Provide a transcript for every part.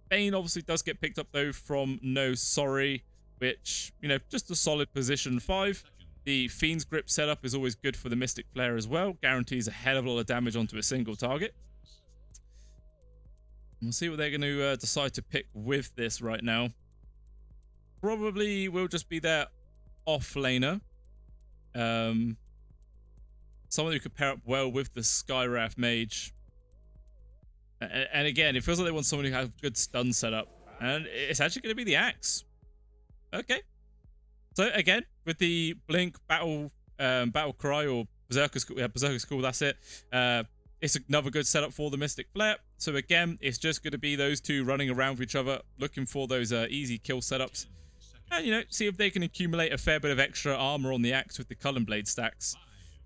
Bane obviously does get picked up though from No Sorry, which, you know, just a solid position 5. The Fiend's Grip setup is always good for the Mystic Flare as well. Guarantees a hell of a lot of damage onto a single target. We'll see what they're going to decide to pick with this right now. Probably will just be their off laner. Someone who could pair up well with the Skywrath Mage. And again, it feels like they want someone who has good stun setup. And it's actually going to be the Axe. Okay. So again, with the Blink Battle Cry or Berserker's Call, that's it. It's another good setup for the Mystic Flare. So again, it's just going to be those two running around with each other, looking for those easy kill setups. And, you know, see if they can accumulate a fair bit of extra armor on the Axe with the Cullen Blade stacks.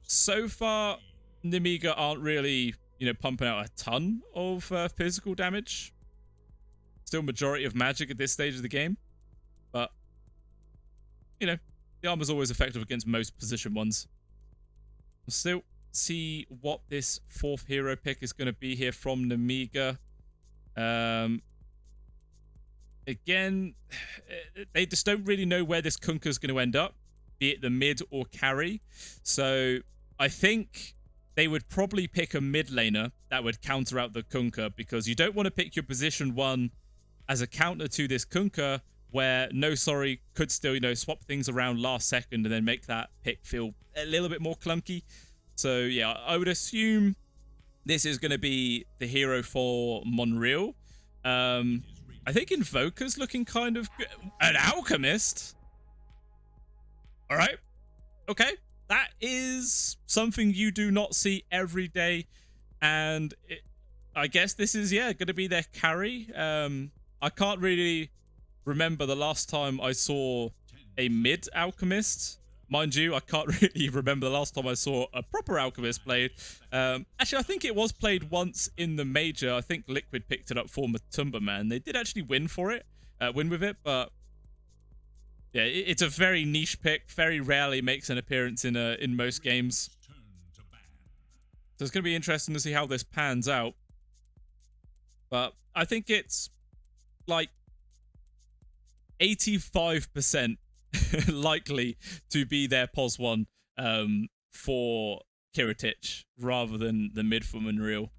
So far, Nemiga aren't really, you know, pumping out a ton of physical damage. Still majority of magic at this stage of the game. But, you know, the armor's always effective against most position ones. We'll still see what this 4th hero pick is going to be here from Nemiga. Again, they just don't really know where this Kunkka's going to end up, be it the mid or carry. So I think they would probably pick a mid laner that would counter out the Kunkka, because you don't want to pick your position 1 as a counter to this Kunkka, where No Sorry could still, you know, swap things around last second and then make that pick feel a little bit more clunky. So yeah, I would assume this is going to be the hero for Monreal. I think Invoker's looking kind of good. An Alchemist? All right. Okay. That is something you do not see every day. And I guess this is, yeah, going to be their carry. I can't really remember the last time I saw a mid Alchemist. Mind you, I can't really remember the last time I saw a proper Alchemist played. Actually, I think it was played once in the Major. I think Liquid picked it up for Matumba Man. They did actually win with it, but yeah, it's a very niche pick. Very rarely makes an appearance in most games. So it's going to be interesting to see how this pans out. But I think it's like 85% likely to be their POS 1 for Kiritich rather than the mid for Monreal.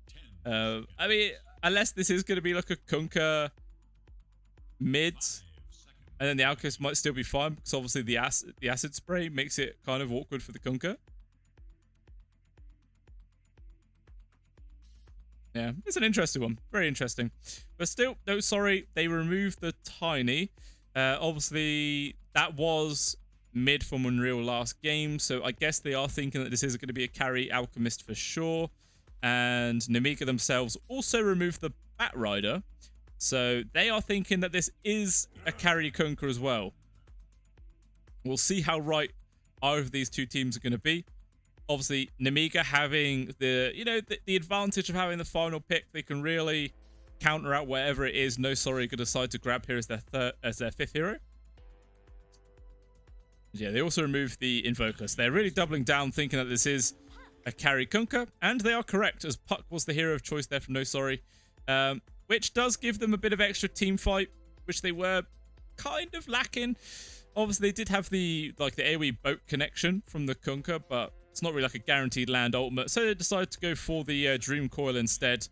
I mean, unless this is going to be like a Kunkka mid, and then the Alchemist might still be fine, because obviously the acid spray makes it kind of awkward for the Kunkka. Yeah, it's an interesting one. Very interesting. But still, no, sorry, they removed the Tiny. Obviously, that was mid for Monreal last game, so I guess they are thinking that this is going to be a carry Alchemist for sure. And Nemiga themselves also removed the Batrider, so they are thinking that this is a carry Kunkka as well. We'll see how right either of these two teams are going to be. Obviously, Nemiga having the, you know, the advantage of having the final pick, they can really counter out whatever it is No Sorry could decide to grab here as their 5th hero. Yeah, they also removed the Invoker, so they're really doubling down, thinking that this is a carry Kunkka, and they are correct, as Puck was the hero of choice there from No Sorry, which does give them a bit of extra team fight, which they were kind of lacking. Obviously, they did have the AoE boat connection from the Kunkka, but it's not really like a guaranteed land ultimate, so they decided to go for the Dream Coil instead.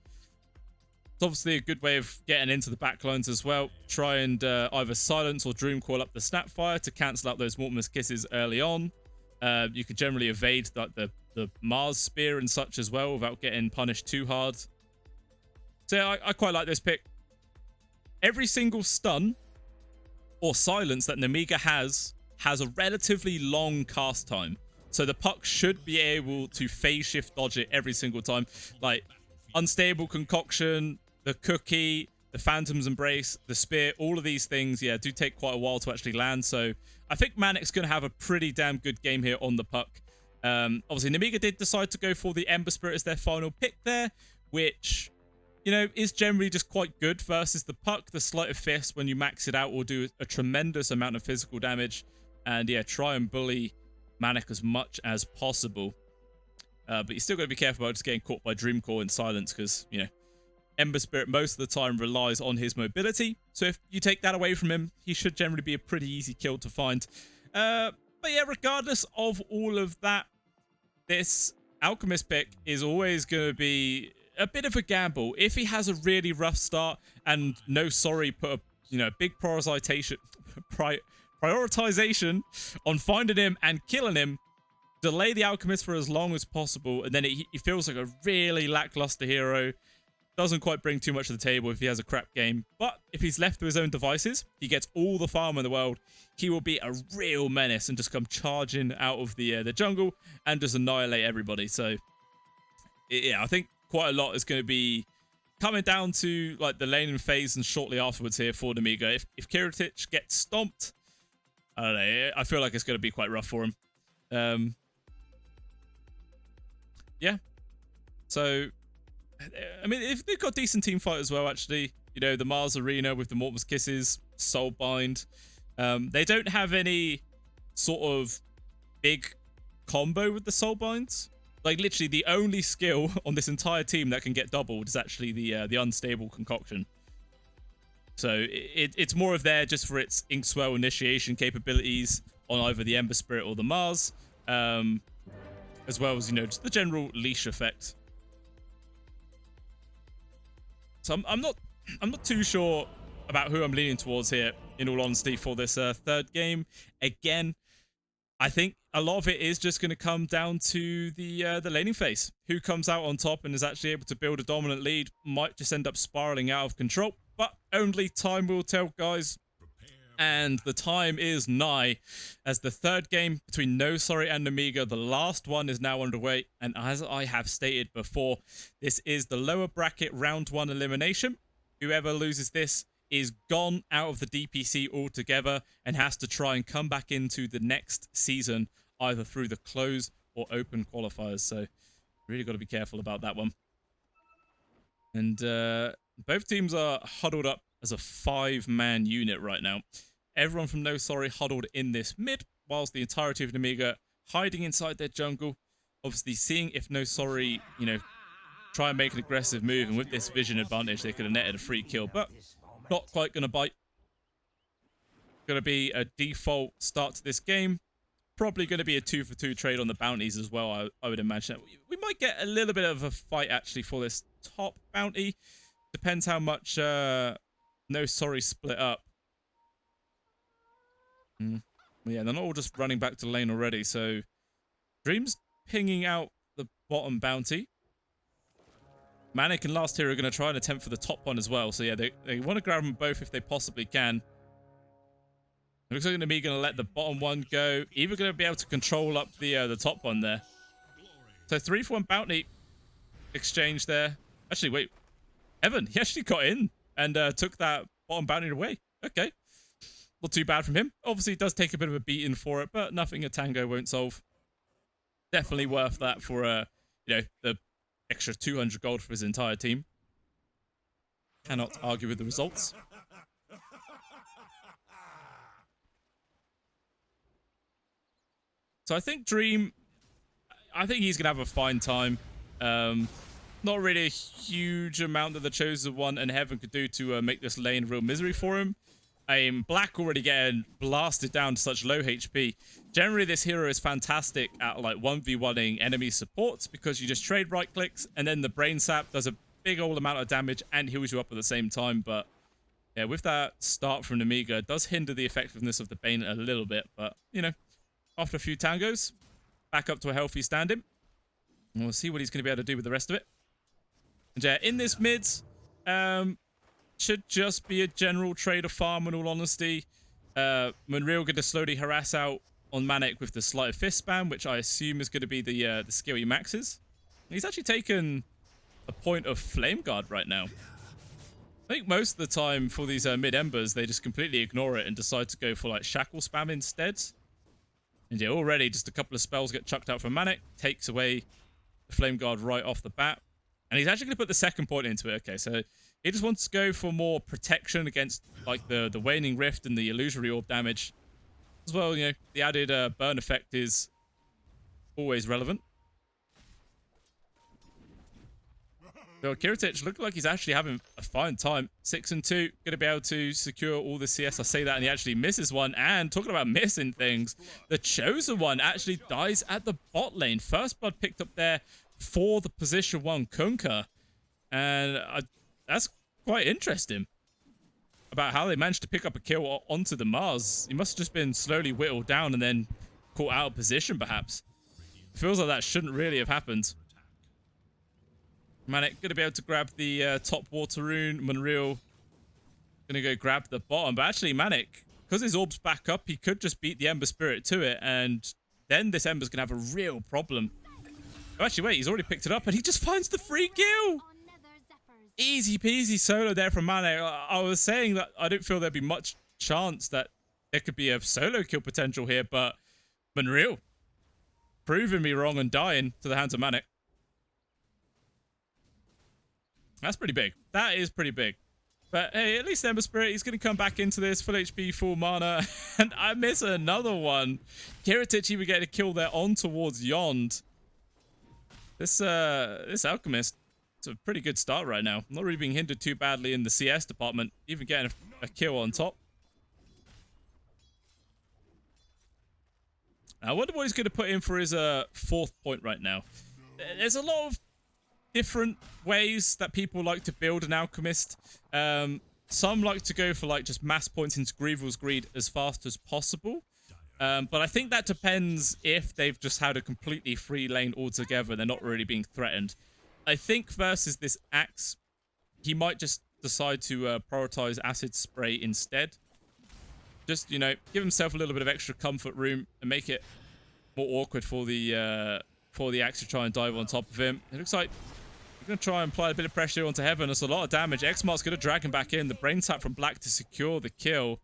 It's obviously a good way of getting into the backlines as well. Try and either silence or Dream Coil up the Snapfire to cancel out those Mortimer's Kisses early on. You could generally evade the Mars Spear and such as well without getting punished too hard. So yeah, I quite like this pick. Every single stun or silence that Nemiga has a relatively long cast time. So the Puck should be able to phase shift dodge it every single time. Like, Unstable Concoction, the Cookie, the Phantom's Embrace, the Spear, all of these things, yeah, do take quite a while to actually land. So I think Manic's going to have a pretty damn good game here on the Puck. Obviously, Nemiga did decide to go for the Ember Spirit as their final pick there, which, you know, is generally just quite good versus the Puck. The Sleight of Fist, when you max it out, will do a tremendous amount of physical damage. And yeah, try and bully Manic as much as possible. But you still got to be careful about just getting caught by Dream Core in silence, because, you know, Ember Spirit most of the time relies on his mobility. So if you take that away from him, he should generally be a pretty easy kill to find. But yeah, regardless of all of that, this Alchemist pick is always going to be a bit of a gamble. If he has a really rough start and no sorry put a big prioritization on finding him and killing him, delay the Alchemist for as long as possible, and then he feels like a really lackluster hero. Doesn't quite bring too much to the table if he has a crap game. But if he's left to his own devices, he gets all the farm in the world. He will be a real menace and just come charging out of the jungle and just annihilate everybody. So yeah, I think quite a lot is going to be coming down to like the laning phase and shortly afterwards here for Nemiga. If Kiritich gets stomped, I don't know. I feel like it's going to be quite rough for him. Yeah. So, I mean, if they've got decent team fight as well, actually, the Mars Arena with the Mortimer's Kisses, Soulbind. They don't have any sort of big combo with the Soulbinds. Like, literally, the only skill on this entire team that can get doubled is actually the Unstable Concoction. So, it's more of there just for its Inkswell initiation capabilities on either the Ember Spirit or the Mars. As well as, just the general leash effect. So I'm not too sure about who I'm leaning towards here, in all honesty, for this third game. Again, I think a lot of it is just going to come down to the laning phase. Who comes out on top and is actually able to build a dominant lead might just end up spiraling out of control. But only time will tell, guys. And the time is nigh, as the third game between No Sorry and Nemiga, the last one, is now underway. And as I have stated before, this is the lower bracket round 1 elimination. Whoever loses this is gone out of the DPC altogether and has to try and come back into the next season, either through the closed or open qualifiers. So really got to be careful about that one. And both teams are huddled up as a 5-man unit right now. Everyone from No Sorry huddled in this mid, whilst the entirety of Nemiga hiding inside their jungle. Obviously seeing if No Sorry, try and make an aggressive move, and with this vision advantage, they could have netted a free kill, but not quite going to bite. Going to be a default start to this game. Probably going to be a 2-for-2 trade on the bounties as well, I would imagine. We might get a little bit of a fight, actually, for this top bounty. Depends how much No Sorry split up. Yeah, they're not all just running back to lane already, so Dream's pinging out the bottom bounty. Manic and Last Hero are going to try and attempt for the top one as well, so yeah, they want to grab them both if they possibly can. It looks like Nemiga going to let the bottom one go. Either going to be able to control up the top one there. So 3-for-1 bounty exchange there. Actually, wait. Evan, he actually got in and took that bottom bounty away. Okay. Not too bad from him. Obviously, it does take a bit of a beating for it, but nothing a tango won't solve. Definitely worth that for, the extra 200 gold for his entire team. Cannot argue with the results. So I think Dream, he's going to have a fine time. Not really a huge amount that the Chosen One and Heaven could do to make this lane real misery for him. Black already getting blasted down to such low HP. Generally, this hero is fantastic at like 1v1ing enemy supports because you just trade right clicks and then the Brain Sap does a big old amount of damage and heals you up at the same time. But yeah, with that start from Nemiga, it does hinder the effectiveness of the Bane a little bit. But, after a few tangos, back up to a healthy standing. And we'll see what he's going to be able to do with the rest of it. And yeah, in this mid, should just be a general trade of farm, in all honesty. Munreal going to slowly harass out on Manic with the Sleight of Fist spam, which I assume is going to be the skill he maxes. He's actually taken a point of Flame Guard right now. I think most of the time for these mid-embers, they just completely ignore it and decide to go for like Shackle spam instead. And yeah, already just a couple of spells get chucked out from Manic, takes away the Flame Guard right off the bat. And he's actually going to put the second point into it. Okay, so he just wants to go for more protection against like the Waning Rift and the Illusory Orb damage. As well, the added burn effect is So Kiritich looked like he's actually having a fine time. 6-2, going to be able to secure all the CS. I say that and he actually misses one. And talking about missing things, the Chosen One actually dies at the bot lane. First blood picked up there for the position 1 Kunkka. And that's quite interesting about how they managed to pick up a kill onto the Mars. He must have just been slowly whittled down and then caught out of position, perhaps. It feels like that shouldn't really have happened. Manic going to be able to grab the top water rune. Munreal going to go grab the bottom. But actually, Manic, because his orb's back up, he could just beat the Ember Spirit to it. And then this Ember's going to have a real problem. Oh, actually, wait, he's already picked it up. And he just finds the free kill. Easy peasy solo there from Manic. I was saying that I don't feel there'd be much chance that there could be a solo kill potential here. But Munreal proving me wrong and dying to the hands of Manic. That's pretty big. That is pretty big. But hey, at least Ember Spirit, he's going to come back into this. Full HP, full mana. And I miss another one. Kiritich even getting a kill there on towards Yond. This Alchemist, it's a pretty good start right now. Not really being hindered too badly in the CS department. Even getting a kill on top. I wonder what he's going to put in for his 4th point right now. There's a lot of different ways that people like to build an Alchemist. Some like to go for like just mass points into Grieval's Greed as fast as possible. But I think that depends if they've just had a completely free lane altogether. They're not really being threatened. I think versus this Axe, he might just decide to prioritize Acid Spray instead. Just, you know, give himself a little bit of extra comfort room and make it more awkward for the Axe to try and dive on top of him. It looks like we're going to try and apply a bit of pressure onto Heaven. That's a lot of damage. Xmart's going to drag him back in. The brain tap from Black to secure the kill.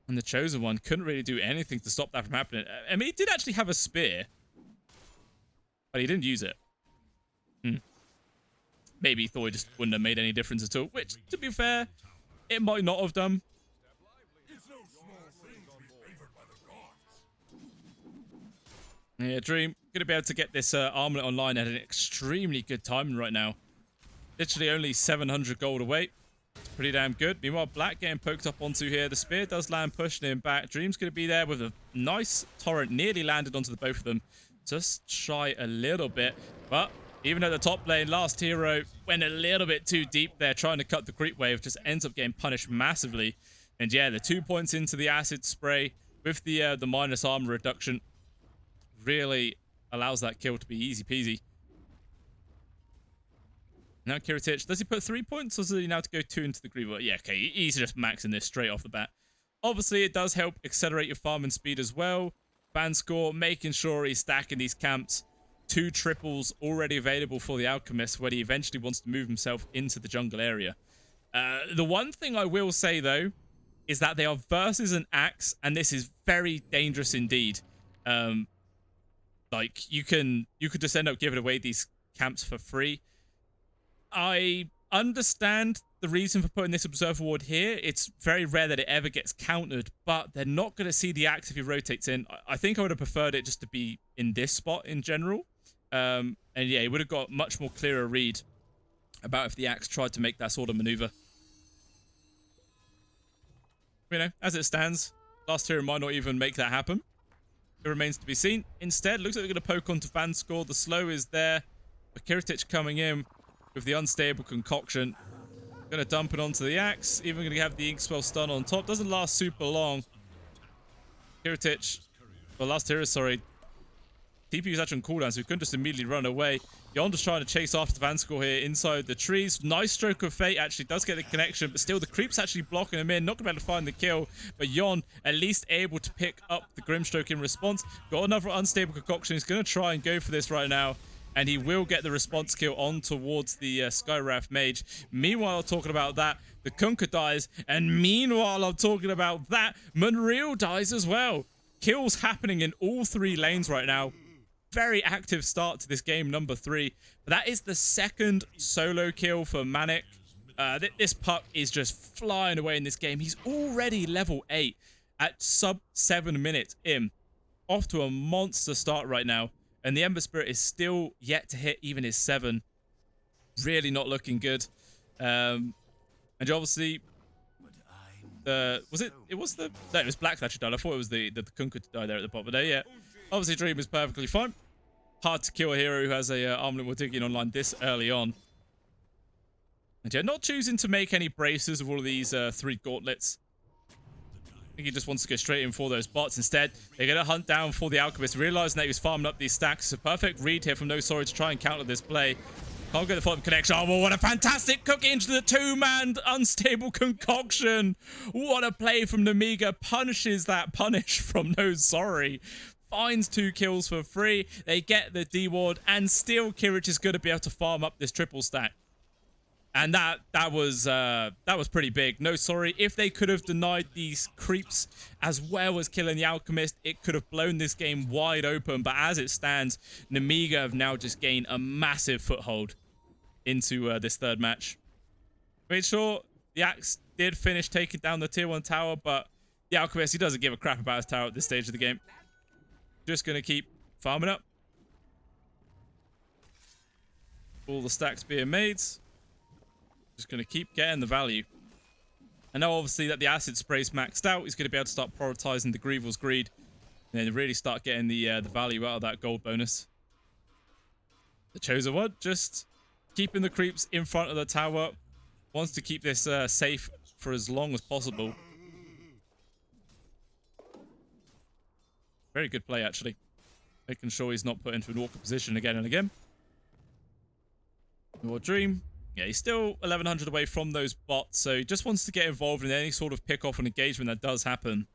And the Chosen One couldn't really do anything to stop that from happening. I mean, he did actually have a spear. But he didn't use it. Maybe he thought it just wouldn't have made any difference at all. Which, to be fair, it might not have done. Yeah, Dream, going to be able to get this armlet online at an extremely good timing right now. Literally only 700 gold away. It's pretty damn good. Meanwhile, Black getting poked up onto here. The spear does land, pushing him back. Dream's going to be there with a nice torrent. Nearly landed onto the both of them. Just shy a little bit. But even at the top lane, last hero went a little bit too deep there, trying to cut the creep wave. Just ends up getting punished massively. And yeah, the 2 points into the acid spray with the minus armor reduction really allows that kill to be easy peasy. Now Kiritich, does he put 3 points or does he now have to go 2 into the Griever? Yeah, okay, he's just maxing this straight off the bat. Obviously, it does help accelerate your farming speed as well. Ban score, making sure he's stacking these camps. 2 triples already available for the Alchemist when he eventually wants to move himself into the jungle area. The one thing I will say, though, is that they are versus an axe, and this is very dangerous indeed. Like, you could just end up giving away these camps for free. I understand the reason for putting this Observer Ward here. It's very rare that it ever gets countered, but they're not going to see the axe if he rotates in. I think I would have preferred it just to be in this spot in general. And yeah, it would have got much more clearer read about if the axe tried to make that sort of maneuver. You know, as it stands, last hero might not even make that happen. It remains to be seen. Instead, looks like they're going to poke onto Van Score. The slow is there. But Kiritich coming in with the unstable concoction. Going to dump it onto the axe. Even going to have the ink spell stun on top. Doesn't last super long. Kiritich, well, last hero, sorry. TP is actually on cooldown, so he couldn't just immediately run away. Yonder's trying to chase after the Van Score here inside the trees. Nice stroke of fate, actually does get the connection, but still the creep's actually blocking him in. Not going to be able to find the kill, but Yon at least able to pick up the Grimstroke in response. Got another unstable concoction. He's going to try and go for this right now, and he will get the response kill on towards the Skywrath Mage. Meanwhile, talking about that, the Kunkka dies, and meanwhile, I'm talking about that, Munreal dies as well. Kills happening in all 3 lanes right now. Very active start to this game, number 3. But that is the second solo kill for Manic. This puck is just flying away in this game. He's already level 8 at sub 7 minutes in. Off to a monster start right now. And the Ember Spirit is still yet to hit even his 7. Really not looking good. And obviously, was it? It was the no, it was Black that died. I thought it was the Kunkka to die there at the bottom. But yeah, obviously Dream is perfectly fine. Hard to kill a hero who has a armlet Mordigian online this early on. And yeah, not choosing to make any braces of all of these 3 gauntlets. I think he just wants to go straight in for those bots. Instead, they're going to hunt down for the Alchemist, realizing that he was farming up these stacks. It's a perfect read here from No Sorry to try and counter this play. Can't get the follow-up connection. Oh, well, what a fantastic cook into the 2-man unstable concoction. What a play from Nemiga. Punishes that punish from No Sorry. Finds 2 kills for free. They get the D-ward, and still Kirich is going to be able to farm up this triple stack. And that was pretty big. No Sorry. If they could have denied these creeps as well as killing the Alchemist, it could have blown this game wide open. But as it stands, Nemiga have now just gained a massive foothold into this 3rd match. Made sure the Axe did finish taking down the tier 1 tower, but the Alchemist, he doesn't give a crap about his tower at this stage of the game. Just going to keep farming up. All the stacks being made. Just going to keep getting the value. And now obviously that the acid spray's maxed out, he's going to be able to start prioritizing the Grieval's Greed and then really start getting the value out of that gold bonus. The Chosen One just keeping the creeps in front of the tower. Wants to keep this safe for as long as possible. Very good play, actually. Making sure he's not put into an awkward position again and again. More Dream. Yeah, he's still 1100 away from those bots, so he just wants to get involved in any sort of pick-off and engagement that does happen.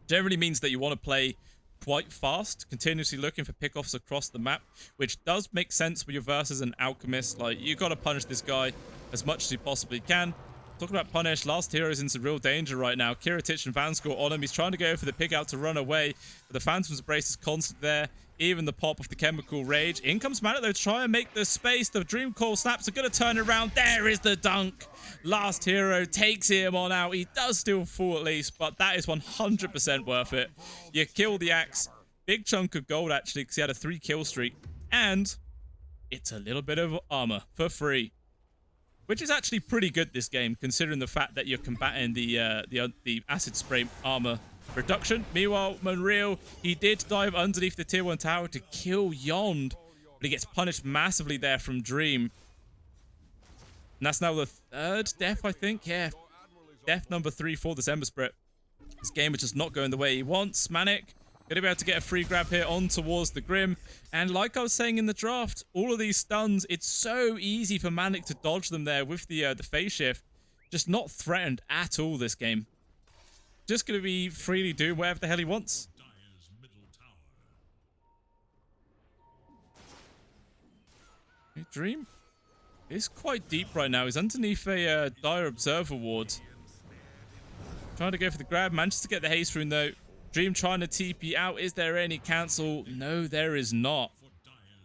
Generally means that you want to play quite fast, continuously looking for pick-offs across the map, which does make sense when you're versus an Alchemist. Like, you got to punish this guy as much as you possibly can. Talking about punish, last hero is in some real danger right now. Kiritich and Vanscore on him. He's trying to go for the pick out to run away, but the Phantom's Embrace is constant there. Even the pop of the Chemical Rage. In comes Mana though, try and make the space. The Dream Call snaps are going to turn around. There is the dunk. Last hero takes him on out. He does still fall at least, but that is 100% worth it. You kill the Axe. Big chunk of gold actually, because he had a 3 kill streak. And it's a little bit of armor for free. Which is actually pretty good this game, considering the fact that you're combating the acid spray armor reduction. Meanwhile, Monreal, he did dive underneath the tier 1 tower to kill Yond, but he gets punished massively there from Dream. And that's now the 3rd death, I think. Yeah, death number 3 for this Ember Spirit. This game is just not going the way he wants. Manic going to be able to get a free grab here on towards the Grim. And like I was saying in the draft, all of these stuns, it's so easy for Manic to dodge them there with the phase shift. Just not threatened at all this game. Just going to be freely doing whatever the hell he wants. Dream is quite deep right now. He's underneath a Dire Observer ward. Trying to go for the grab. Manages to get the haste rune though. Dream trying to TP out. Is there any cancel? No, there is not.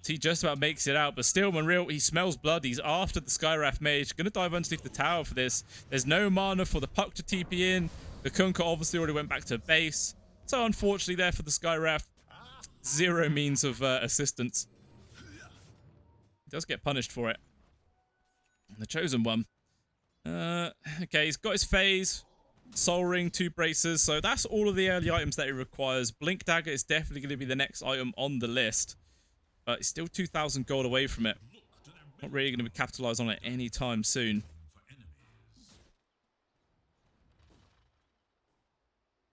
He just about makes it out, but still, Monreal, he smells blood. He's after the Skywrath Mage. Going to dive underneath the tower for this. There's no mana for the Puck to TP in. The Kunkka obviously already went back to base. So unfortunately there for the Skywrath, 0 means of assistance. He does get punished for it. The Chosen One. Okay, he's got his phase. Soul Ring, 2 braces. So that's all of the early items that he requires. Blink Dagger is definitely going to be the next item on the list. But it's still 2,000 gold away from it. Not really going to capitalize on it anytime soon.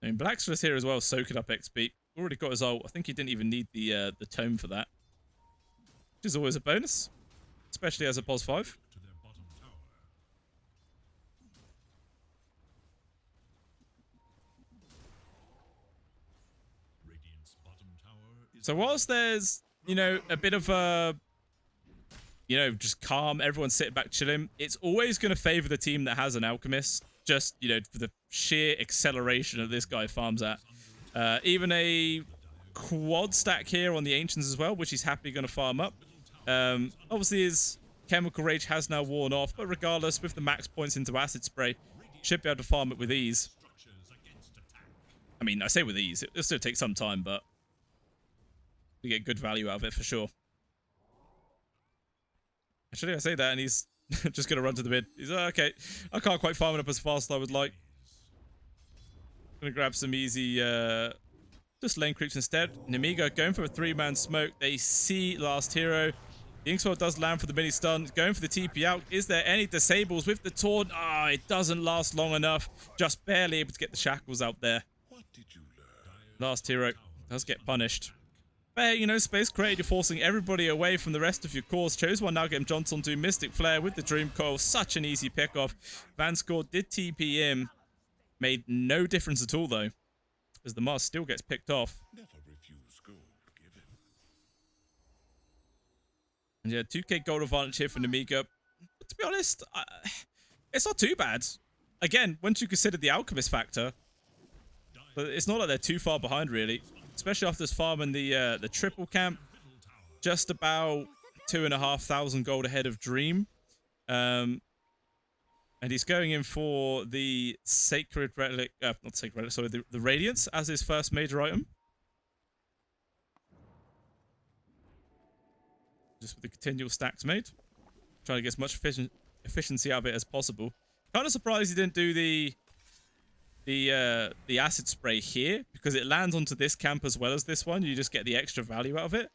I mean, Black's just here as well, soaking up XP. Already got his ult. I think he didn't even need the tome for that. Which is always a bonus. Especially as a POS 5. So whilst there's, you know, a bit of a, you know, just calm, everyone sitting back chilling, it's always going to favor the team that has an Alchemist. Just, you know, for the sheer acceleration of this guy farms at. Even a quad stack here on the Ancients as well, which he's happily going to farm up. Obviously his Chemical Rage has now worn off, but regardless, with the max points into Acid Spray, should be able to farm it with ease. I mean, I say with ease, it'll still take some time, but you get good value out of it for sure. Actually, I say that, and he's just going to run to the mid. He's okay. I can't quite farm it up as fast as I would like. Going to grab some easy just lane creeps instead. Nemiga going for a 3-man smoke. They see last hero. The Inkswell does land for the mini stun. Going for the TP out. Is there any disables with the taunt? Ah, it doesn't last long enough. Just barely able to get the shackles out there. Last hero does get punished. But, you know, Space Creator forcing everybody away from the rest of your cores. Chose one now getting Johnson to Mystic Flare with the Dream Coil. Such an easy pick-off. Vanscore did TP in. Made no difference at all, though, as the Mars still gets picked off. And yeah, 2k gold advantage here for Nemiga. But to be honest, it's not too bad. Again, once you consider the Alchemist factor, but it's not like they're too far behind, really. Especially after this farm in the triple camp. Just about 2,500 gold ahead of Dream. And he's going in for the Sacred Relic, not Sacred Relic, sorry, the Radiance as his first major item. Just with the continual stacks made. Trying to get as much efficiency out of it as possible. Kind of surprised he didn't do the acid spray here, because it lands onto this camp as well as this one. You just get the extra value out of it.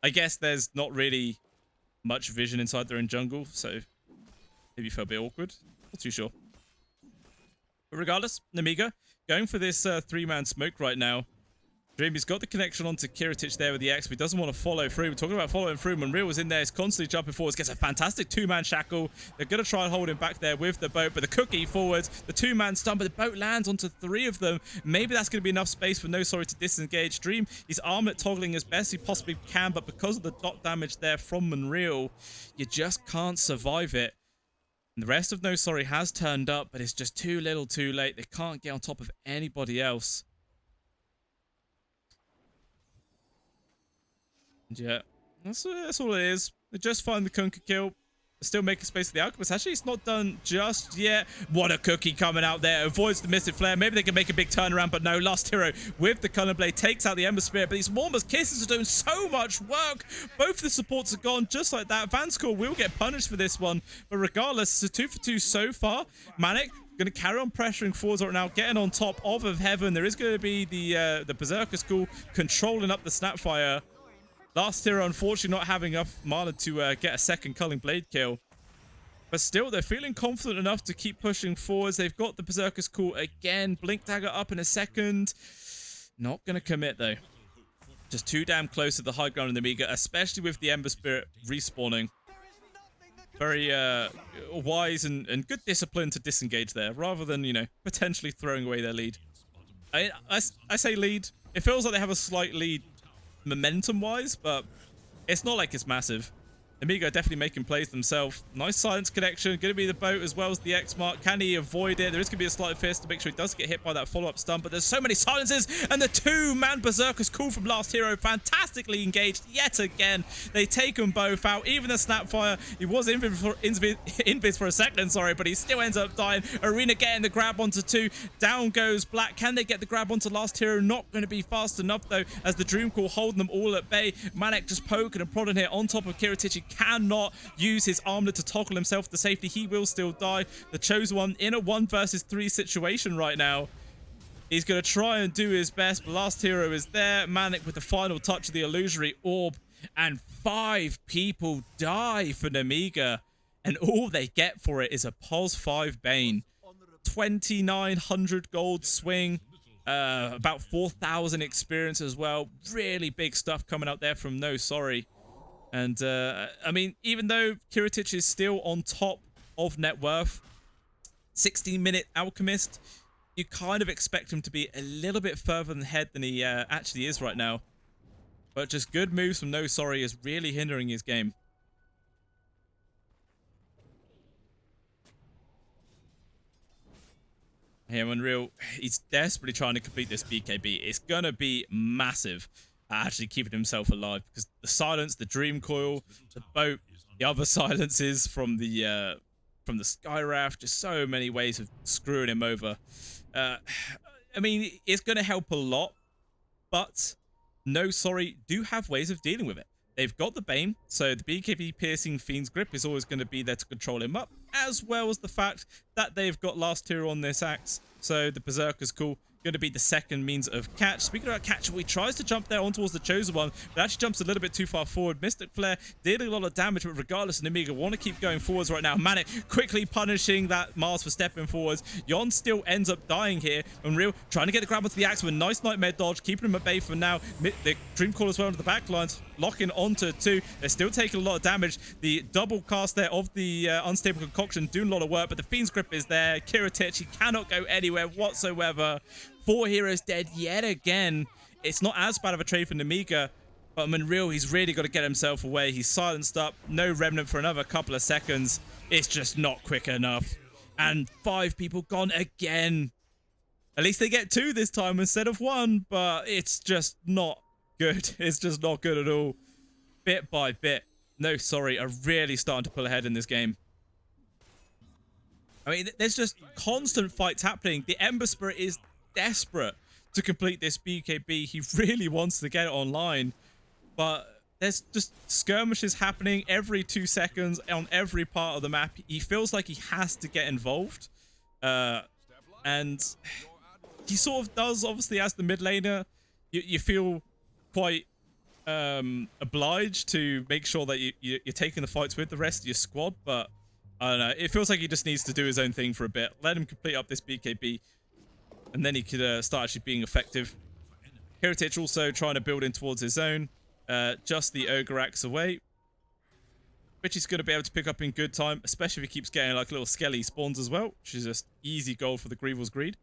I guess there's not really much vision inside their own jungle, so maybe felt a bit awkward. Not too sure. But regardless, Nemiga going for this 3-man smoke right now. Dream, he's got the connection onto Kiritich there with the X, but he doesn't want to follow through. We're talking about following through. Monreal was in there. He's constantly jumping forwards. Gets a fantastic 2-man shackle. They're going to try and hold him back there with the boat, but the cookie forwards, the 2-man stun, but the boat lands onto 3 of them. Maybe that's going to be enough space for No Sorry to disengage. Dream, he's armlet toggling as best he possibly can, but because of the dot damage there from Monreal, you just can't survive it. And the rest of No Sorry has turned up, but it's just too little too late. They can't get on top of anybody else. Yeah, that's all it is. They just find the Kunkka kill. Still making space for the Alchemist. Actually, it's not done just yet. What a cookie coming out there. Avoids the Mystic Flare. Maybe they can make a big turnaround, but no. Last hero with the Cunning Blade takes out the Ember Spirit, but these Mormons Kisses are doing so much work. Both the supports are gone just like that. Vanscore will get punished for this one, but regardless, it's a 2 for 2 so far. Manic going to carry on pressuring forwards right now, getting on top of Heaven. There is going to be the Berserker School controlling up the Snapfire. Last hero, unfortunately, not having enough mana to get a second Culling Blade kill. But still, they're feeling confident enough to keep pushing forwards. They've got the Berserker's Call again. Blink Dagger up in a second. Not going to commit, though. Just too damn close to the high ground in the Nemiga, especially with the Ember Spirit respawning. Very wise and good discipline to disengage there, rather than, you know, potentially throwing away their lead. I say lead. It feels like they have a slight lead momentum-wise, but it's not like it's massive. Nemiga definitely making plays themselves. Nice silence connection. Going to be the boat as well as the X-Mark. Can he avoid it? There is going to be a slight fist to make sure he does get hit by that follow-up stun, but there's so many silences, and the 2-man Berserker's Call from Last Hero fantastically engaged yet again. They take them both out. Even the Snapfire, he was invis for a second, sorry, but he still ends up dying. Arena getting the grab onto 2. Down goes Black. Can they get the grab onto Last Hero? Not going to be fast enough, though, as the Dream Call holding them all at bay. Manic just poking and prodding here on top of Kiritich. Cannot use his armlet to toggle himself to safety. He will still die. The Chosen One in a 1 versus 3 situation right now. He's going to try and do his best, but Last Hero is there. Manic with the final touch of the Illusory Orb, and 5 people die for Nemiga, and all they get for it is a Pos 5 Bane. 2,900 gold swing. About 4,000 experience as well. Really big stuff coming out there from No Sorry. And, I mean, even though Kiritich is still on top of net worth, 16-minute Alchemist, you kind of expect him to be a little bit further ahead than he actually is right now. But just good moves from No Sorry is really hindering his game. Here, Unreal, he's desperately trying to complete this BKB. It's going to be massive. Actually keeping himself alive, because the silence, the Dream Coil, the boat, the other silences from the Sky Raft, just so many ways of screwing him over. I mean, it's going to help a lot, but No Sorry do have ways of dealing with it. They've got the Bane, so the BKB piercing Fiend's Grip is always going to be there to control him up, as well as the fact that they've got last tier on this axe, so the Berserker's cool. Going to be the second means of catch. Speaking about catch, he tries to jump there on towards the Chosen One, but actually jumps a little bit too far forward. Mystic Flare dealing a lot of damage, but regardless, Nemiga want to keep going forwards right now. Manic quickly punishing that Mars for stepping forwards. Yon still ends up dying here. Unreal trying to get the grab onto the axe with a nice Nightmare dodge, keeping him at bay for now. The Dreamcall as well into the back lines, locking onto 2. They're still taking a lot of damage. The double cast there of the Unstable Concoction doing a lot of work, but the Fiend's Grip is there. Kiritich, he cannot go anywhere whatsoever. 4 heroes dead yet again. It's not as bad of a trade for Nemiga, but Monreal, he's really got to get himself away. He's silenced up. No Remnant for another couple of seconds. It's just not quick enough. And 5 people gone again. At least they get 2 this time instead of 1, but it's just not good. It's just not good at all. Bit by bit. No, sorry, are really starting to pull ahead in this game. I mean, there's just constant fights happening. The Ember Spirit is desperate to complete this BKB. He really wants to get it online, but there's just skirmishes happening every 2 seconds on every part of the map. He feels like he has to get involved, and he sort of does. Obviously, as the mid laner, you feel quite obliged to make sure that you're taking the fights with the rest of your squad, but I don't know, it feels like he just needs to do his own thing for a bit. Let him complete up this BKB, and then he could start actually being effective. Heritage also trying to build in towards his own. Just the Ogre Axe away, which he's going to be able to pick up in good time, especially if he keeps getting like little skelly spawns as well, which is just easy gold for the Grievel's Greed.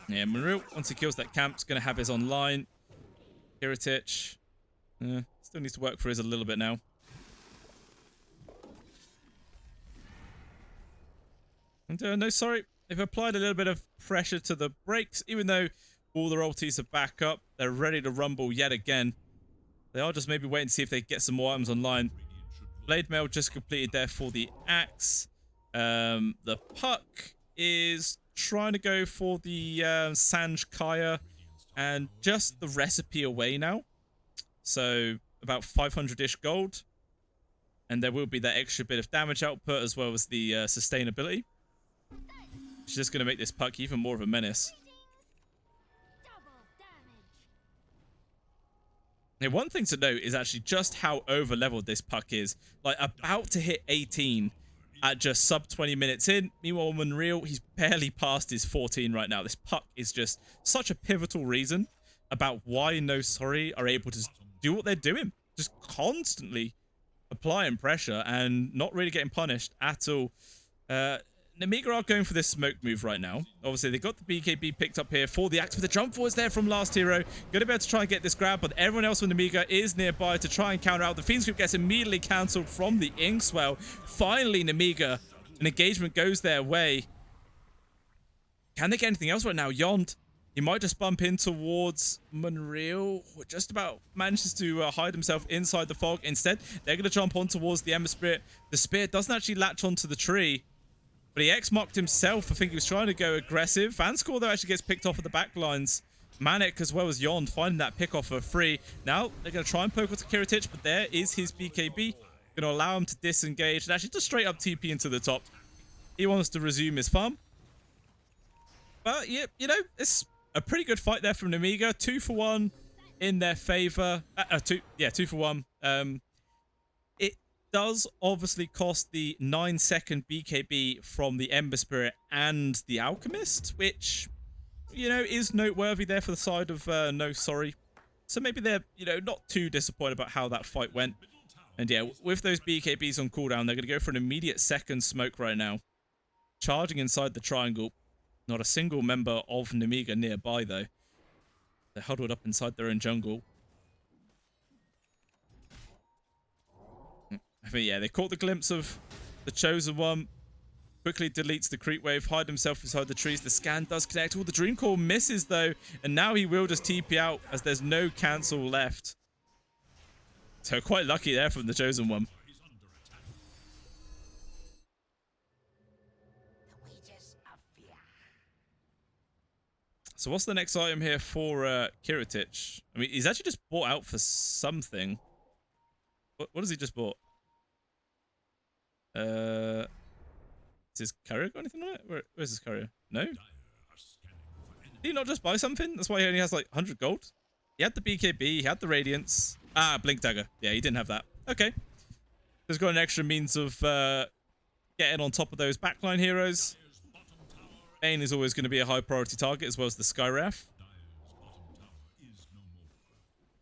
Yeah, Monreal, once he kills that camp, is going to have his online. Heritage still needs to work for his a little bit now. And no, sorry, they've applied a little bit of pressure to the brakes, even though all their ultis are back up. They're ready to rumble yet again. They are just maybe waiting to see if they get some more items online. Blade Mail just completed there for the axe. The Puck is trying to go for the Sanj Kaya and just the recipe away now. So about 500-ish gold. And there will be that extra bit of damage output as well as the sustainability. It's just going to make this Puck even more of a menace. Now, one thing to note is actually just how over-leveled this Puck is. Like, about to hit 18 at just sub 20 minutes in. Meanwhile, Monreal, he's barely past his 14 right now. This Puck is just such a pivotal reason about why No Sorry are able to do what they're doing. Just constantly applying pressure and not really getting punished at all. Nemiga are going for this smoke move right now. Obviously, they got the BKB picked up here for the axe, but the jump forwards there from last hero. Going to be able to try and get this grab, but everyone else from Nemiga is nearby to try and counter out. The Fiend's Grip gets immediately cancelled from the Inkswell. Finally, Nemiga, an engagement goes their way. Can they get anything else right now? Yond, he might just bump in towards Monreal, who just about manages to hide himself inside the fog. Instead, they're going to jump on towards the Ember Spirit. The Spirit doesn't actually latch onto the tree, but he X-marked himself. I think he was trying to go aggressive. Vanscore, though, actually gets picked off at the back lines. Manic, as well as Yond, finding that pick off for free. Now, they're going to try and poke onto Kiritich, but there is his BKB. Going to allow him to disengage and actually just straight up TP into the top. He wants to resume his farm. But, yeah, you know, it's a pretty good fight there from Nemiga. 2 for 1 in their favor. 2 for 1. It does obviously cost the 9-second BKB from the Ember Spirit and the Alchemist, which, you know, is noteworthy there for the side of No Sorry. So maybe they're, you know, not too disappointed about how that fight went. And yeah, with those BKBs on cooldown, they're going to go for an immediate second smoke right now. Charging inside the triangle. Not a single member of Nemiga nearby, though. They're huddled up inside their own jungle. I think, yeah, they caught the glimpse of the Chosen One. Quickly deletes the creep wave, hide himself inside the trees. The scan does connect. All the Dream Core misses, though. And now he will just TP out as there's no cancel left. So quite lucky there from the Chosen One. So what's the next item here for Kiritich? I mean, he's actually just bought out for something. What has he just bought? Is his carrier got anything on it? Where's his carrier? No? Did he not just buy something? That's why he only has like 100 gold? He had the BKB, he had the Radiance. Ah, Blink Dagger. Yeah, he didn't have that. Okay. He's got an extra means of getting on top of those backline heroes. Bane is always going to be a high priority target, as well as the Skywrath.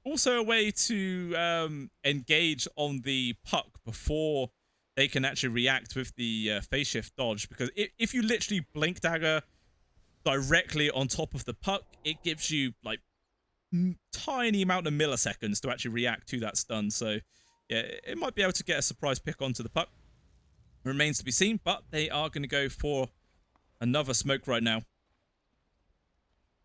Also a way to engage on the puck before they can actually react with the phase shift dodge. Because if you literally Blink Dagger directly on top of the puck, it gives you like tiny amount of milliseconds to actually react to that stun. So yeah, it might be able to get a surprise pick onto the puck. Remains to be seen, but they are going to go for another smoke right now.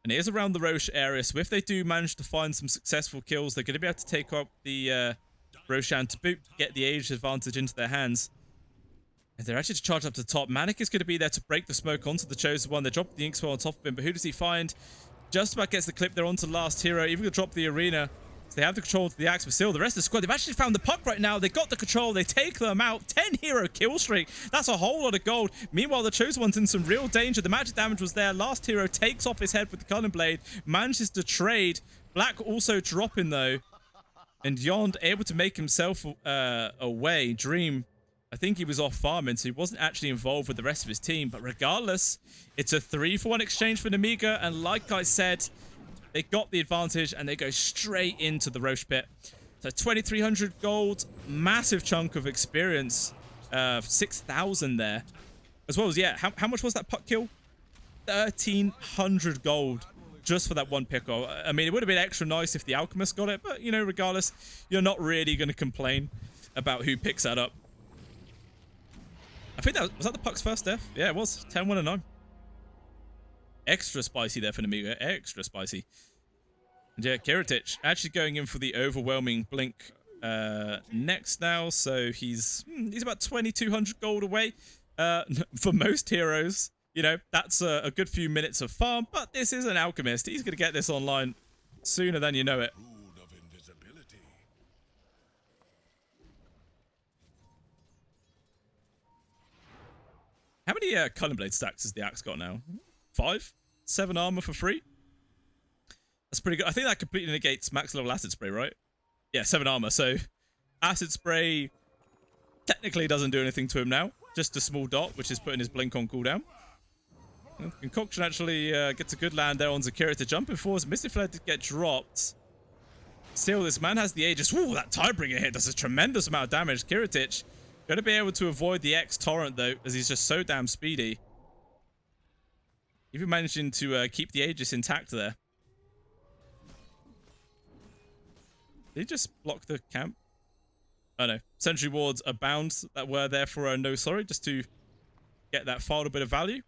And it is around the Roche area, so if they do manage to find some successful kills, they're going to be able to take up the Roshan to boot, get the age advantage into their hands. And they're actually to charge up to the top. Manic is going to be there to break the smoke onto the Chosen One. They drop the Ink Spell on top of him, but who does he find? Just about gets the clip there onto last hero. Even going to drop the arena. So they have the control to the axe, but still, the rest of the squad, they've actually found the puck right now. They got the control. They take them out. 10 hero kill streak. That's a whole lot of gold. Meanwhile, the Chosen One's in some real danger. The magic damage was there. Last hero takes off his head with the Cullen Blade. Manages to trade. Black also dropping, though. And Yond able to make himself away. Dream, I think he was off farming, so he wasn't actually involved with the rest of his team. But regardless, it's a 3-for-1 exchange for Nemiga. And like I said, they got the advantage and they go straight into the Roche pit. So 2,300 gold, massive chunk of experience, 6,000 there. As well as, yeah, how much was that puck kill? 1,300 gold just for that one pick. I mean, it would have been extra nice if the Alchemist got it, but, you know, regardless, you're not really going to complain about who picks that up. I think was that the puck's first death? Yeah, it was. 10, 1, and 9. Extra spicy there for Nemiga. Extra spicy. And yeah, Kiritich actually going in for the overwhelming blink next now. So he's about 2,200 gold away. For most heroes, you know, that's a good few minutes of farm. But this is an Alchemist. He's going to get this online sooner than you know it. How many Cullen Blade stacks has the Axe got now? 5? 7 armor for free? That's pretty good. I think that completely negates max level acid spray, right? Yeah, 7 armor. So acid spray technically doesn't do anything to him now. Just a small dot, which is putting his blink on cooldown. Concoction actually gets a good land there on Zakira to jump in force. Mystic Flare did get dropped. Still, this man has the Aegis. Ooh, that Tidebringer hit does a tremendous amount of damage. Kiritich going to be able to avoid the X Torrent, though, as he's just so damn speedy. Even managing to keep the Aegis intact there. Did he just block the camp? Oh no. Sentry wards abound that were there for no sorry, just to get that final bit of value.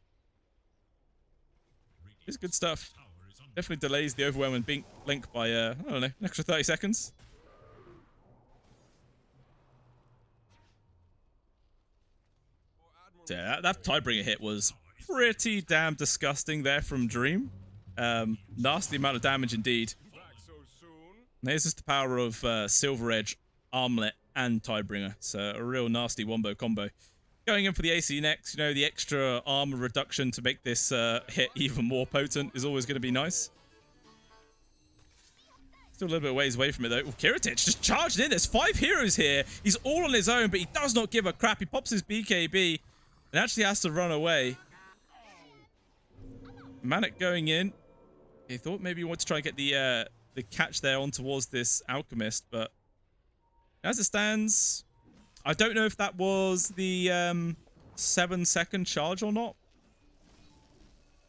It's good stuff. Definitely delays the overwhelming blink by, I don't know, an extra 30 seconds. So yeah, that Tidebringer hit was pretty damn disgusting there from Dream. Nasty amount of damage indeed. And here's just the power of Silver Edge, Armlet, and Tidebringer. So a real nasty wombo combo. Going in for the AC next, you know, the extra armor reduction to make this hit even more potent is always going to be nice. Still a little bit of ways away from it, though. Ooh, Kiritich just charged in. There's 5 heroes here. He's all on his own, but he does not give a crap. He pops his BKB and actually has to run away. Manic going in. He thought maybe he wanted to try and get the catch there on towards this Alchemist, but as it stands, I don't know if that was the 7-second charge or not.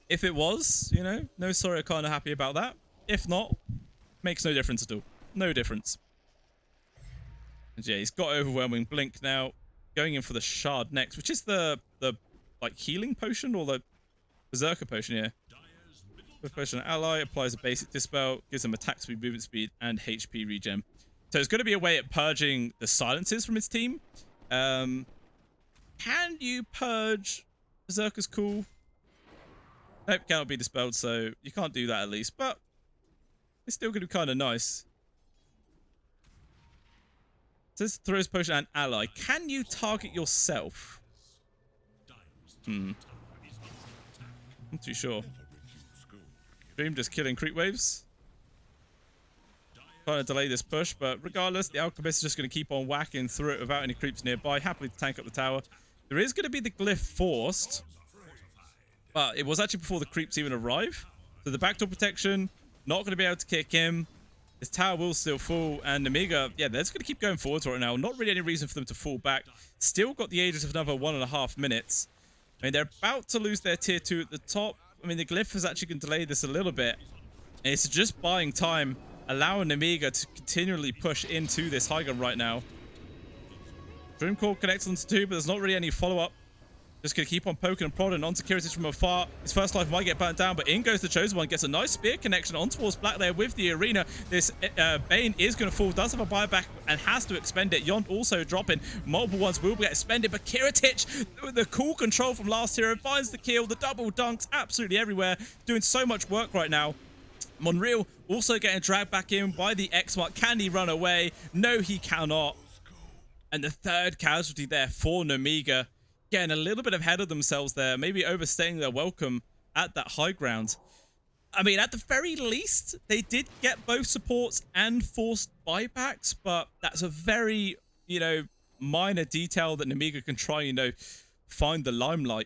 If it was, you know, no sorry, I'm kind of happy about that. If not, makes no difference at all. No difference. And yeah, he's got overwhelming blink now. Going in for the shard next, which is the like healing potion or the berserker potion here. With potion ally applies a basic dispel, gives them attack speed, movement speed, and HP regen. So it's going to be a way at purging the silences from its team. Can you purge berserker's cool? Nope, cannot be dispelled, so you can't do that at least. But it's still going to be kind of nice. It says throws potion and ally. Can you target yourself? I'm not too sure. Dream just killing creep waves. Trying to delay this push, but regardless, the Alchemist is just going to keep on whacking through it without any creeps nearby. Happily to tank up the tower. There is going to be the glyph forced, but it was actually before the creeps even arrive. So the backdoor protection, not going to be able to kick him. This tower will still fall, and Nemiga, yeah, they're just going to keep going forwards right now. Not really any reason for them to fall back. Still got the ages of another 1.5 minutes. I mean, they're about to lose their tier 2 at the top. I mean, the glyph is actually going to delay this a little bit. And it's just buying time, allowing Nemiga to continually push into this high ground right now. Dream Core connects onto 2, but there's not really any follow-up. Just going to keep on poking and prodding onto Kiritich from afar. His first life might get burnt down, but in goes the Chosen One. Gets a nice spear connection on towards Black there with the arena. This Bane is going to fall. Does have a buyback and has to expend it. Yond also dropping. Multiple ones will get expended, but Kiritich, the cool control from last hero, finds the kill. The double dunks absolutely everywhere. Doing so much work right now. Monreal also getting dragged back in by the X-Mark. Can he run away? No, he cannot. And the third casualty there for Nemiga. Getting a little bit ahead of themselves there, maybe overstaying their welcome at that high ground. I mean, at the very least, they did get both supports and forced buybacks, but that's a very, you know, minor detail that Nemiga can try, you know, find the limelight.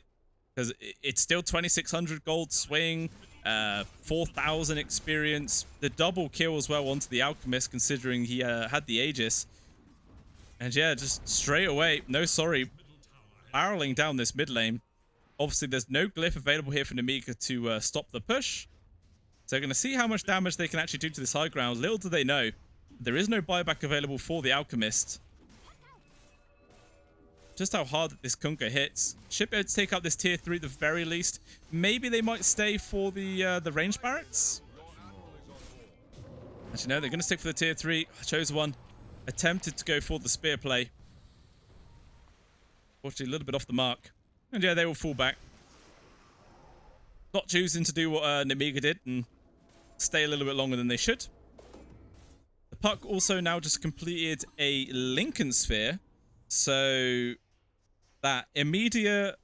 Because it's still 2,600 gold swing, 4,000 experience, the double kill as well onto the Alchemist, considering he had the Aegis. And yeah, just straight away, no sorry, barreling down this mid lane. Obviously, there's no glyph available here for Nemiga to stop the push. So they're going to see how much damage they can actually do to this high ground. Little do they know, there is no buyback available for the Alchemist. Just how hard that this Kunkka hits. Should be able to take out this tier 3 at the very least. Maybe they might stay for the range barracks. Actually, no, they're going to stick for the tier 3. Chosen One attempted to go for the spear play. Fortunately, a little bit off the mark. And yeah, they will fall back. Not choosing to do what Nemiga did and stay a little bit longer than they should. The Puck also now just completed a Lincoln Sphere. So that immediate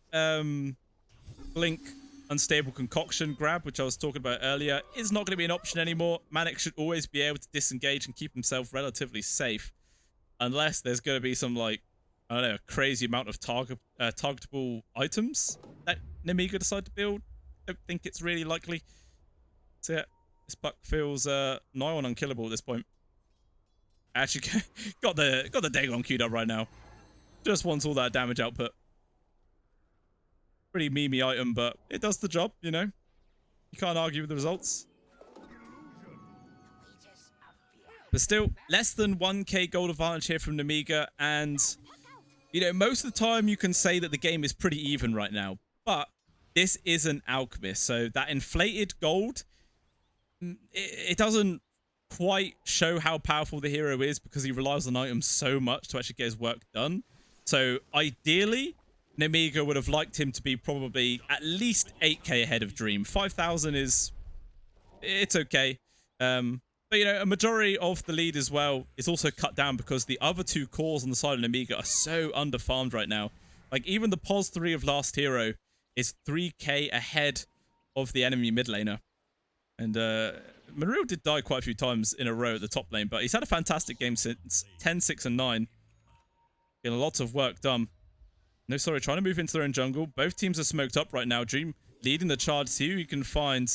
blink unstable concoction grab, which I was talking about earlier, is not going to be an option anymore. Manic should always be able to disengage and keep himself relatively safe. Unless there's going to be some, like, I don't know, a crazy amount of targetable items that Nemiga decide to build. Don't think it's really likely. So yeah, this Puck feels nigh on unkillable at this point. Actually, got the Dagon queued up right now. Just wants all that damage output. Pretty memey item, but it does the job, you know. You can't argue with the results. But still, less than 1k gold advantage here from Nemiga, and you know, most of the time you can say that the game is pretty even right now, but this is an Alchemist, so that inflated gold, it doesn't quite show how powerful the hero is because he relies on items so much to actually get his work done. So ideally, Nemiga would have liked him to be probably at least 8k ahead of Dream. 5,000 is, it's okay. But, you know, a majority of the lead as well is also cut down because the other two cores on the side of Nemiga are so underfarmed right now. Like, even the POS 3 of Last Hero is 3k ahead of the enemy mid laner. And Monreal did die quite a few times in a row at the top lane, but he's had a fantastic game since 10, 6, and 9. Getting lots of work done. No, sorry, trying to move into their own jungle. Both teams are smoked up right now. Dream leading the charge. See who you can find.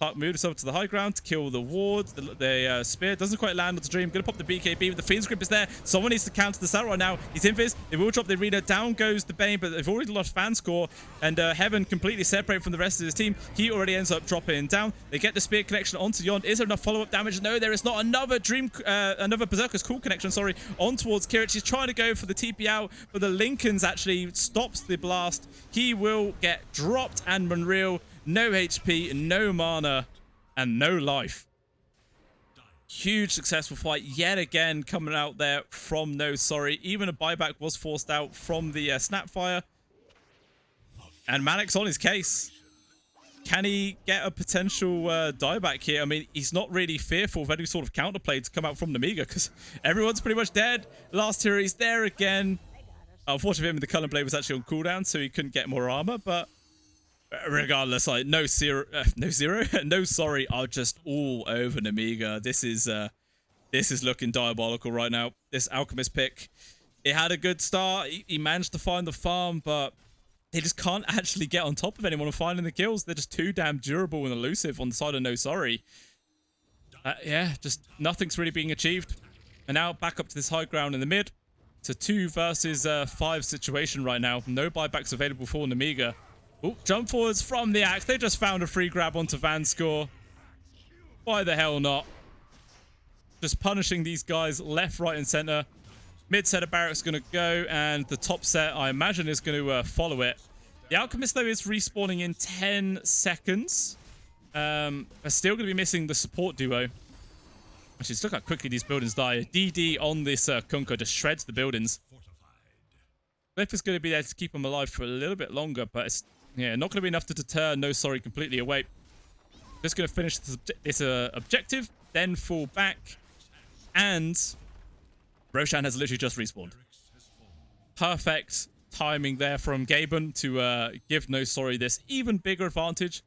Puck moves up to the high ground to kill the ward. The spear doesn't quite land on the Dream. Gonna pop the BKB, but the Fiend's Grip is there. Someone needs to counter this out right now. He's invis. They will drop the arena. Down goes the Bane, but they've already lost fan score. And Heaven completely separated from the rest of his team. He already ends up dropping down. They get the spear connection onto Yond. Is there enough follow-up damage? No, there is not. Another another Berserker's Cool connection, sorry, on towards Kiritich. He's trying to go for the TP out, but the Lincolns actually stops the blast. He will get dropped, and Monreal, no HP, no mana, and no life. Huge successful fight yet again coming out there from No Sorry. Even a buyback was forced out from the Snapfire. And Manic's on his case. Can he get a potential dieback here? I mean, he's not really fearful of any sort of counterplay to come out from Nemiga because everyone's pretty much dead. Last hero, he's there again. Unfortunately, him, the Cullen Blade was actually on cooldown, so he couldn't get more armor. But regardless, like no sorry, are just all over Nemiga. This is looking diabolical right now. This Alchemist pick, it had a good start. He managed to find the farm, but they just can't actually get on top of anyone and finding the kills. They're just too damn durable and elusive on the side of no sorry. Yeah, just nothing's really being achieved. And now back up to this high ground in the mid. It's a 2 versus 5 situation right now. No buybacks available for Nemiga. Oh, jump forwards from the axe. They just found a free grab onto Van's score. Why the hell not? Just punishing these guys left, right, and center. Mid set of barracks going to go, and the top set, I imagine, is going to follow it. The Alchemist, though, is respawning in 10 seconds. They're still going to be missing the support duo. Actually, look how quickly these buildings die. DD on this Kunkka just shreds the buildings. Cliff is going to be there to keep them alive for a little bit longer, but it's not going to be enough to deter no sorry completely away. Just going to finish this objective, then fall back, and Roshan has literally just respawned. Perfect timing there from Gaben to give no sorry this even bigger advantage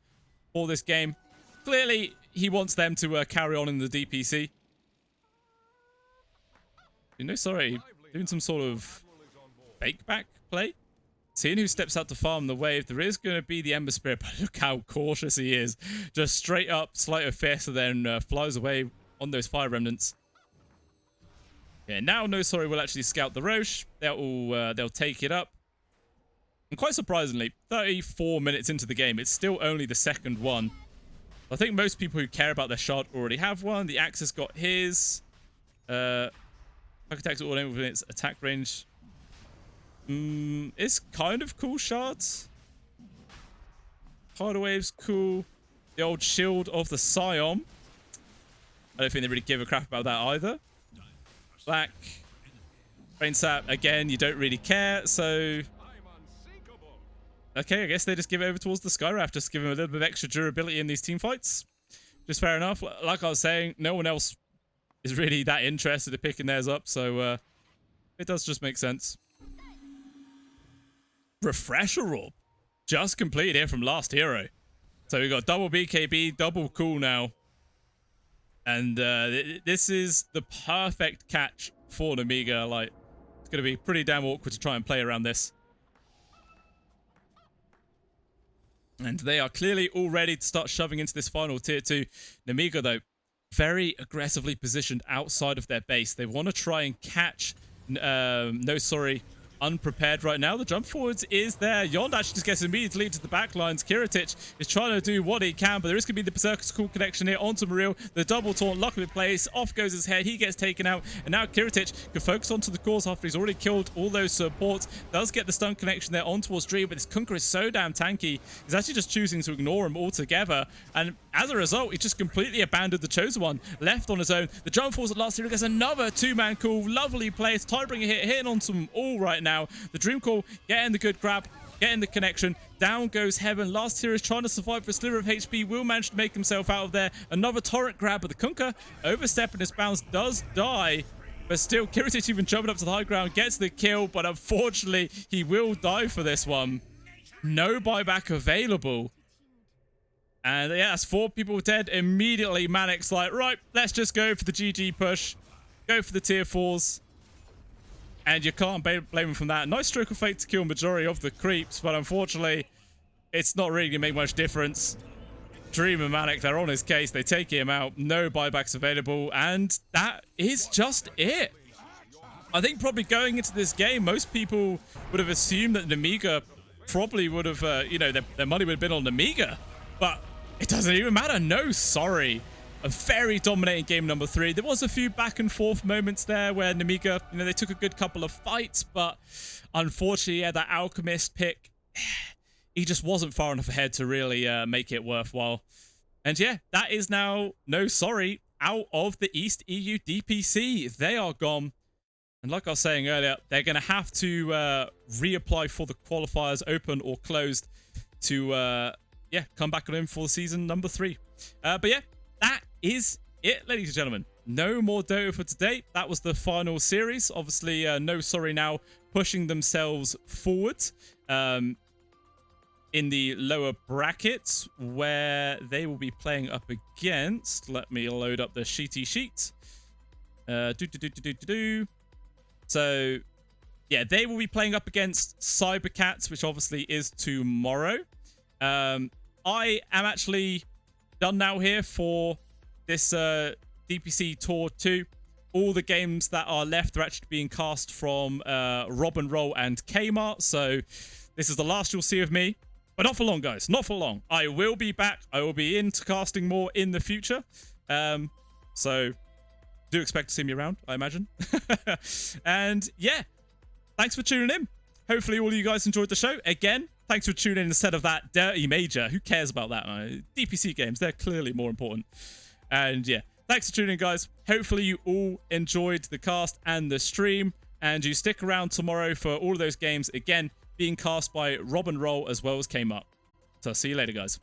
for this game. Clearly, he wants them to carry on in the DPC. No sorry, doing some sort of fake back play. Seeing who steps out to farm the wave, there is going to be the Ember Spirit, but look how cautious he is. Just straight up, sleight of fist, and then flies away on those fire remnants. Yeah, now no sorry will actually scout the Roche. They'll take it up. And quite surprisingly, 34 minutes into the game, it's still only the second one. I think most people who care about their shard already have one. The Axe has got his. Architect's all in within its attack range. It's kind of cool shards. Tidal Wave's cool. The old Shield of the Scion. I don't think they really give a crap about that either. Black. Rain Sap, again, you don't really care, so... Okay, I guess they just give it over towards the Skyraft, just give him a little bit of extra durability in these team fights. Just fair enough. Like I was saying, no one else is really that interested in picking theirs up, so it does just make sense. Refresher Orb. Just completed here from last hero. So we've got double BKB, double cool now. And this is the perfect catch for Nemiga. Like, it's going to be pretty damn awkward to try and play around this. And they are clearly all ready to start shoving into this final tier 2. Nemiga, though, very aggressively positioned outside of their base. They want to try and catch no sorry unprepared right now. The jump forwards is there. Yond actually just gets immediately to the back lines. Kiritic is trying to do what he can, but there is going to be the Berserker's cool connection here onto Maril. The double taunt, luckily placed. Off goes his head. He gets taken out. And now Kiritic can focus onto the cause after he's already killed all those supports. Does get the stun connection there on towards Dream, but this Kunkka is so damn tanky. He's actually just choosing to ignore him altogether. And as a result, he just completely abandoned the Chosen One. Left on his own. The jump falls at last hero gets another 2-man call. Lovely place. Tidebringer hitting on some all right now. The Dream Call getting the good grab, getting the connection. Down goes Heaven. Last hero is trying to survive for a sliver of HP. Will manage to make himself out of there. Another torrent grab, but the Kunkka overstepping his bounds does die. But still, Kiritic even jumping up to the high ground, gets the kill, but unfortunately, he will die for this one. No buyback available. And yeah, that's 4 people dead. Immediately, Manic's like, right, let's just go for the GG push. Go for the tier 4s. And you can't blame him from that. Nice stroke of fate to kill majority of the creeps, but unfortunately, it's not really going to make much difference. Dream and Manic, they're on his case. They take him out. No buybacks available. And that is just it. I think probably going into this game, most people would have assumed that Nemiga probably would have, their money would have been on Nemiga. But it doesn't even matter. No, sorry. A very dominating game number 3. There was a few back and forth moments there where Nemiga, they took a good couple of fights, but unfortunately, yeah, that Alchemist pick, he just wasn't far enough ahead to really make it worthwhile. And yeah, that is now, no sorry, out of the East EU DPC. They are gone. And like I was saying earlier, they're going to have to reapply for the qualifiers, open or closed, to yeah, come back on in for season number 3. But yeah, that is it, ladies and gentlemen. No more Dota for today. That was the final series. Obviously, No Sorry now pushing themselves forward in the lower brackets, where they will be playing up against, let me load up the sheety sheet. So yeah, they will be playing up against Cybercats, which obviously is tomorrow. I am actually done now here for this DPC Tour 2. All the games that are left are actually being cast from Rob and Roll and Kmart. So this is the last you'll see of me. But not for long, guys. Not for long. I will be back. I will be into casting more in the future. So do expect to see me around, I imagine. And yeah, thanks for tuning in. Hopefully all of you guys enjoyed the show. Again, thanks for tuning in instead of that dirty major. Who cares about that? DPC games, they're clearly more important. And yeah, thanks for tuning in, guys. Hopefully you all enjoyed the cast and the stream. And you stick around tomorrow for all of those games, again, being cast by Rob and Roll as well as Kmart. So I'll see you later, guys.